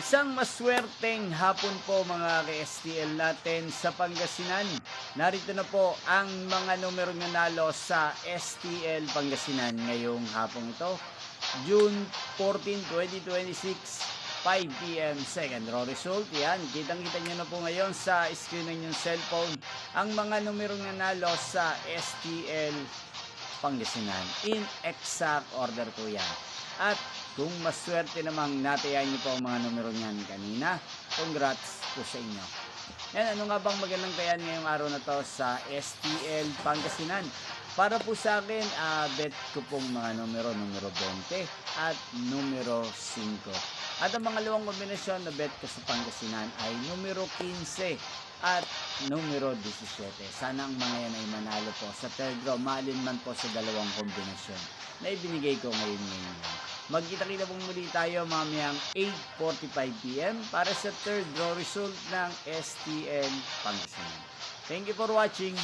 Isang maswerteng hapon po mga ka-STL natin sa Pangasinan. Narito na po ang mga numerong nanalo sa STL Pangasinan ngayong hapong ito. June 14, 2026, 5 p.m. second row result. Yan, kitang-kita nyo na po ngayon sa screen ng inyong cellphone ang mga numerong nanalo sa STL Pangasinan. In exact order po yan. At kung maswerte namang natayan niyo po ang mga numero niyan kanina, congrats po sa inyo. Yan, ano nga bang magandang tayan ngayong araw na to sa STL Pangasinan? Para po sa akin, bet ko pong mga numero 20 at numero 5. At ang mga luwang kombinasyon na bet ko sa Pangasinan ay numero 15 at numero 17. Sana ang mga yan ay manalo po sa third draw, maalin man po sa dalawang kombinasyon na ibinigay ko ngayon. Magkita-kita pong muli tayo mamayang 8:45 p.m. para sa third draw result ng STL Pangasinan. Thank you for watching.